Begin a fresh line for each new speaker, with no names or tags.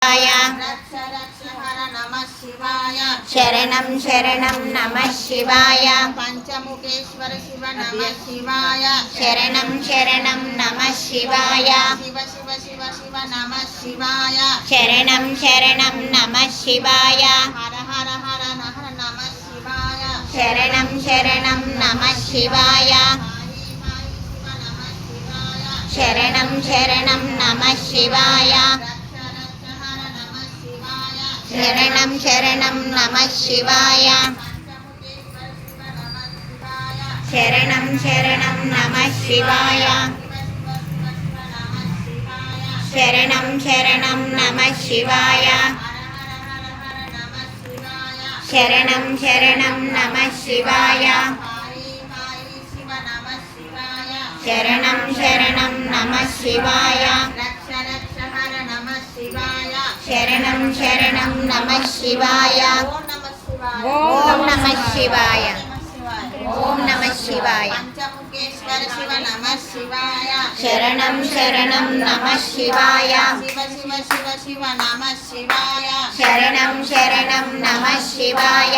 रक्ष रक्ष हर नमः शिवाय शरणं शरणं नमः शिवाय पंचमुखेश्वर शिव नमः शिवाय शरणं शरणं नमः शिवाय शिव शिव शिव शिव नमः शिवाय शरणं शरणं नमः शिवाय हर हर हर हर नमः शिवाय शरणं शरणं नमः शिवाय शरणं शरणं नमः शिवाय शरणं शरणं नमः शिवाय शरणं शरणं नमः शिवाय शरणं शरणं नमः शिवाय शरणं शरणं नमः शिवाय शरणं शरणं नमः शिवाय शरणं शरणं नमः शिवाय ओम नमः शिवाय ओम नमः शिवाय पंचमुखेश्वर शिव नमः शिवाय शरणं शरणं नमः शिवाय शिव शिव शिव शिव नमः शिवाय शरणं शरणं नमः शिवाय